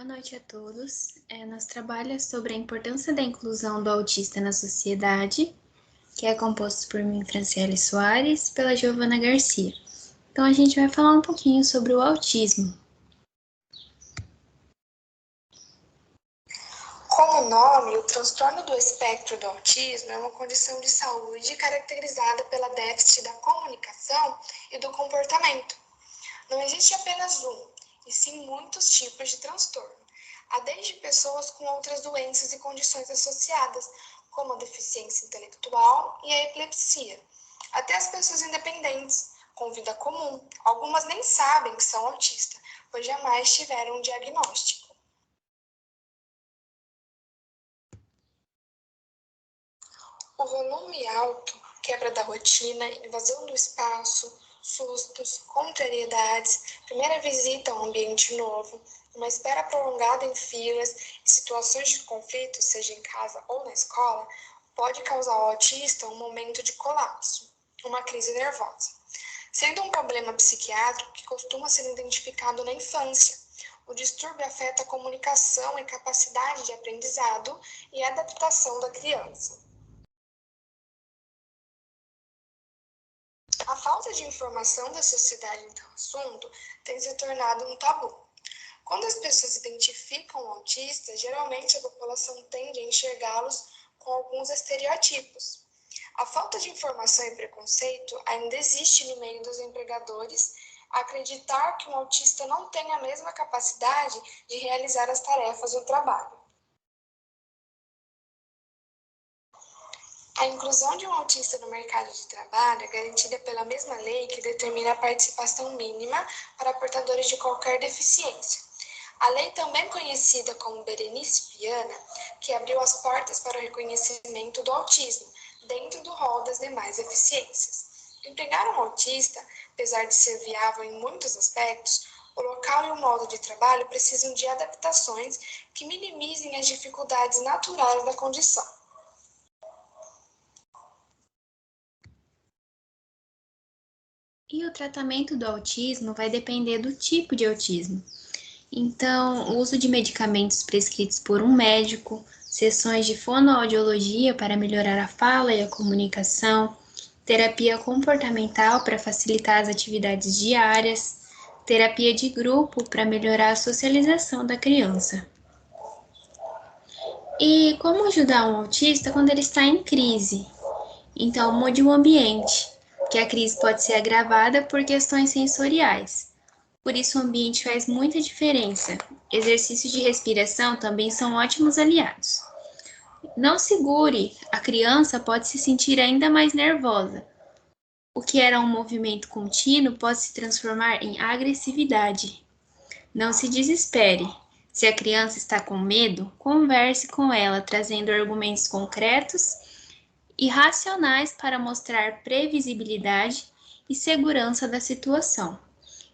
Boa noite a todos. Nosso trabalho é sobre a importância da inclusão do autista na sociedade, que é composto por mim, Franciele Soares, e pela Giovana Garcia. Então, a gente vai falar um pouquinho sobre o autismo. Como nome, o transtorno do espectro do autismo é uma condição de saúde caracterizada pela déficit da comunicação e do comportamento. Não existe apenas um, e sim muitos tipos de transtorno. Há desde pessoas com outras doenças e condições associadas, como a deficiência intelectual e a epilepsia, até as pessoas independentes, com vida comum. Algumas nem sabem que são autistas, pois jamais tiveram um diagnóstico. O volume alto, quebra da rotina, invasão do espaço, sustos, contrariedades, primeira visita a um ambiente novo, uma espera prolongada em filas e situações de conflito, seja em casa ou na escola, pode causar ao autista um momento de colapso, uma crise nervosa, sendo um problema psiquiátrico que costuma ser identificado na infância. O distúrbio afeta a comunicação e capacidade de aprendizado e adaptação da criança. A falta de informação da sociedade em tal assunto tem se tornado um tabu. Quando as pessoas identificam o autista, geralmente a população tende a enxergá-los com alguns estereotipos. A falta de informação e preconceito ainda existe no meio dos empregadores a acreditar que um autista não tem a mesma capacidade de realizar as tarefas do trabalho. A inclusão de um autista no mercado de trabalho é garantida pela mesma lei que determina a participação mínima para portadores de qualquer deficiência. A lei, também conhecida como Berenice Viana, que abriu as portas para o reconhecimento do autismo dentro do rol das demais deficiências. Empregar um autista, apesar de ser viável em muitos aspectos, o local e o modo de trabalho precisam de adaptações que minimizem as dificuldades naturais da condição. E o tratamento do autismo vai depender do tipo de autismo. Então, o uso de medicamentos prescritos por um médico, sessões de fonoaudiologia para melhorar a fala e a comunicação, terapia comportamental para facilitar as atividades diárias, terapia de grupo para melhorar a socialização da criança. E como ajudar um autista quando ele está em crise? Então, mude o ambiente, porque a crise pode ser agravada por questões sensoriais. Por isso, o ambiente faz muita diferença. Exercícios de respiração também são ótimos aliados. Não segure, a criança pode se sentir ainda mais nervosa. O que era um movimento contínuo pode se transformar em agressividade. Não se desespere. Se a criança está com medo, converse com ela, trazendo argumentos concretos e racionais para mostrar previsibilidade e segurança da situação.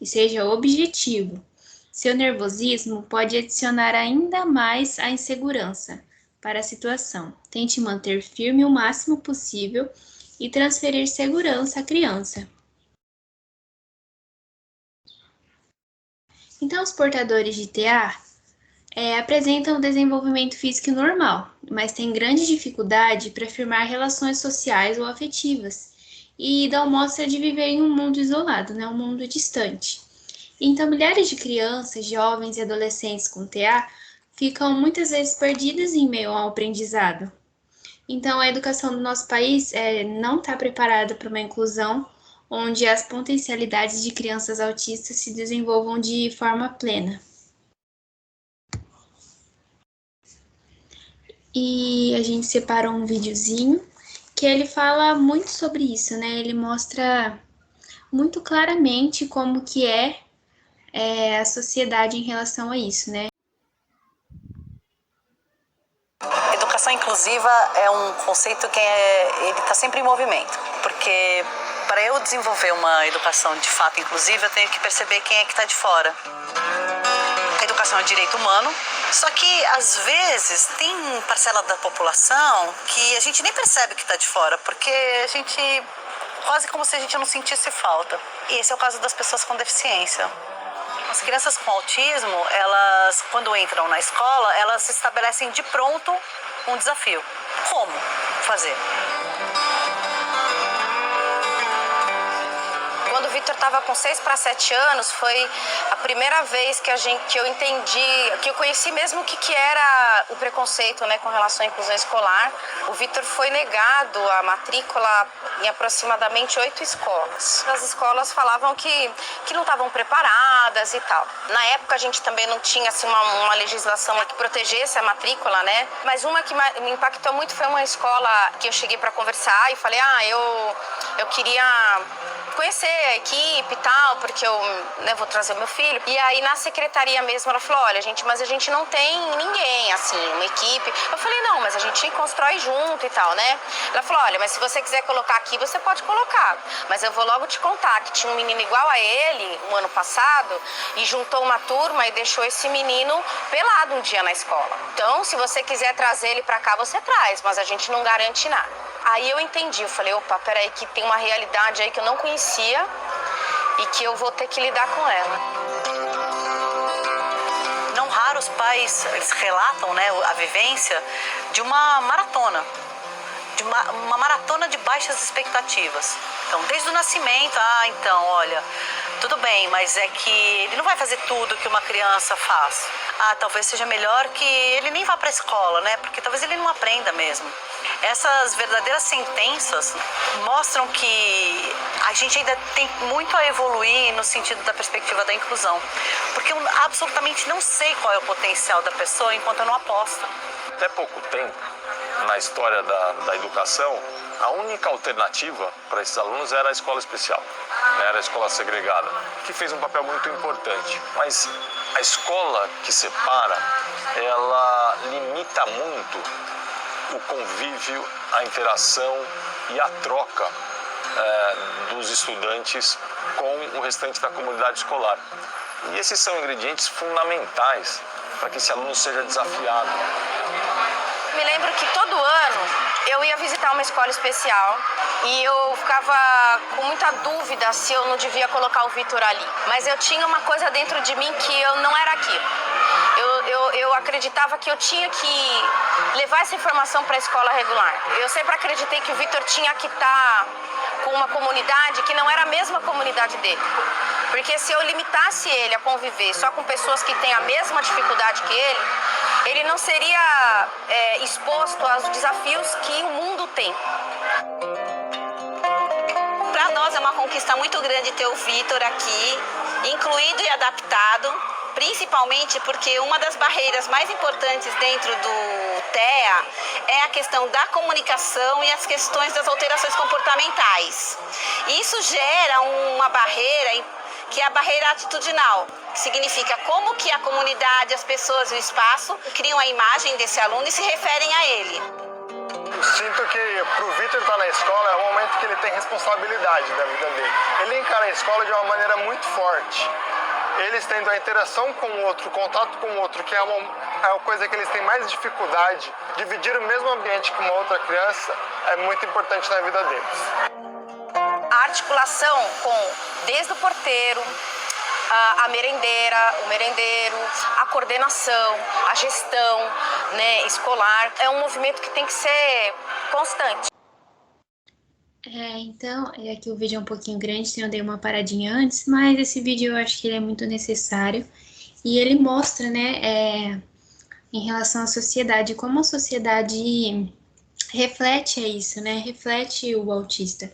E seja objetivo. Seu nervosismo pode adicionar ainda mais a insegurança para a situação. Tente manter firme o máximo possível e transferir segurança à criança. Então, os portadores de TA apresentam desenvolvimento físico normal, mas têm grande dificuldade para firmar relações sociais ou afetivas e dão mostra de viver em um mundo isolado, um mundo distante. Então, milhares de crianças, jovens e adolescentes com TA ficam muitas vezes perdidas em meio ao aprendizado. Então, a educação do nosso país não está preparada para uma inclusão onde as potencialidades de crianças autistas se desenvolvam de forma plena. E a gente separou um videozinho que ele fala muito sobre isso, né? Ele mostra muito claramente como que é a sociedade em relação a isso, né? Educação inclusiva é um conceito que ele está sempre em movimento, porque para eu desenvolver uma educação de fato inclusiva, eu tenho que perceber quem é que está de fora. A educação é um direito humano, só que às vezes tem parcela da população que a gente nem percebe que está de fora, porque a gente quase como se a gente não sentisse falta. E esse é o caso das pessoas com deficiência. As crianças com autismo, elas, quando entram na escola, elas estabelecem de pronto um desafio. Como fazer? Quando o Vitor estava com 6 para 7 anos, foi a primeira vez que eu entendi, que eu conheci mesmo o que era o preconceito, né, com relação à inclusão escolar. O Vitor foi negado a matrícula em aproximadamente 8 escolas. As escolas falavam que não estavam preparadas e tal. Na época a gente também não tinha assim, uma legislação que protegesse a matrícula, né? Mas uma que me impactou muito foi uma escola que eu cheguei para conversar e falei, eu queria conhecer a equipe e tal, porque eu, né, vou trazer o meu filho. E aí na secretaria mesmo ela falou, olha gente, mas a gente não tem ninguém, assim, uma equipe. Eu falei, não, mas a gente constrói junto e tal, né? Ela falou, olha, mas se você quiser colocar aqui, você pode colocar. Mas eu vou logo te contar que tinha um menino igual a ele, um ano passado, e juntou uma turma e deixou esse menino pelado um dia na escola. Então, se você quiser trazer ele pra cá, você traz, mas a gente não garante nada. Aí eu entendi, eu falei, opa, peraí, que tem uma realidade aí que eu não conhecia e que eu vou ter que lidar com ela. Não raro os pais, eles relatam, né, a vivência de uma maratona. De uma maratona de baixas expectativas. Então, desde o nascimento, então, olha, tudo bem, mas é que ele não vai fazer tudo que uma criança faz. Talvez seja melhor que ele nem vá para a escola, né? Porque talvez ele não aprenda mesmo. Essas verdadeiras sentenças mostram que a gente ainda tem muito a evoluir no sentido da perspectiva da inclusão. Porque eu absolutamente não sei qual é o potencial da pessoa enquanto eu não aposto. Até pouco tempo, na história da educação, a única alternativa para esses alunos era a escola especial, né? Era a escola segregada, que fez um papel muito importante. Mas a escola que separa, ela limita muito o convívio, a interação e a troca dos estudantes com o restante da comunidade escolar. E esses são ingredientes fundamentais para que esse aluno seja desafiado. Me lembro que todo ano eu ia visitar uma escola especial e eu ficava com muita dúvida se eu não devia colocar o Vitor ali. Mas eu tinha uma coisa dentro de mim que eu não era aquilo. Eu acreditava que eu tinha que levar essa informação para a escola regular. Eu sempre acreditei que o Vitor tinha que estar com uma comunidade que não era a mesma comunidade dele. Porque se eu limitasse ele a conviver só com pessoas que têm a mesma dificuldade que ele não seria exposto aos desafios que o mundo tem. Para nós é uma conquista muito grande ter o Vitor aqui, incluído e adaptado, principalmente porque uma das barreiras mais importantes dentro do TEA é a questão da comunicação e as questões das alterações comportamentais. Isso gera uma barreira que é a barreira atitudinal, que significa como que a comunidade, as pessoas e o espaço criam a imagem desse aluno e se referem a ele. Sinto que para o Vitor estar na escola é o momento que ele tem responsabilidade da vida dele. Ele encara a escola de uma maneira muito forte. Eles tendo a interação com o outro, o contato com o outro, que é a coisa que eles têm mais dificuldade, dividir o mesmo ambiente que uma outra criança é muito importante na vida deles. A articulação desde o porteiro, a merendeira, o merendeiro, a coordenação, a gestão, né, escolar, é um movimento que tem que ser constante. Então, aqui o vídeo é um pouquinho grande, então eu dei uma paradinha antes, mas esse vídeo eu acho que ele é muito necessário e ele mostra, né, em relação à sociedade, como a sociedade reflete isso, né, reflete o autista.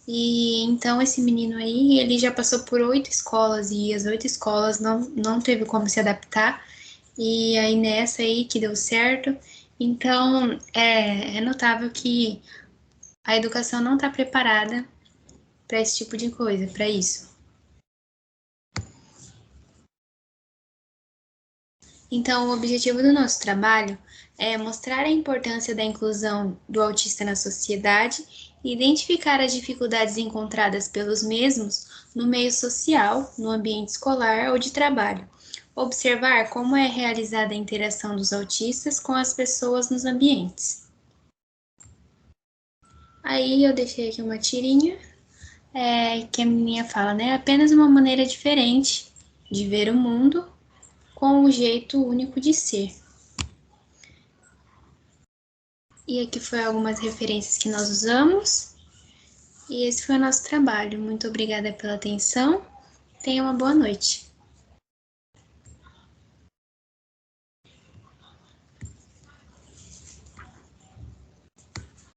E então esse menino aí, ele já passou por 8 escolas e as 8 escolas não teve como se adaptar, e aí nessa aí que deu certo. Então é notável que a educação não está preparada para esse tipo de coisa, para isso. Então, o objetivo do nosso trabalho é mostrar a importância da inclusão do autista na sociedade e identificar as dificuldades encontradas pelos mesmos no meio social, no ambiente escolar ou de trabalho. Observar como é realizada a interação dos autistas com as pessoas nos ambientes. Aí eu deixei aqui uma tirinha que a menininha fala, né? Apenas uma maneira diferente de ver o mundo com um jeito único de ser. E aqui foi algumas referências que nós usamos. E esse foi o nosso trabalho. Muito obrigada pela atenção. Tenha uma boa noite.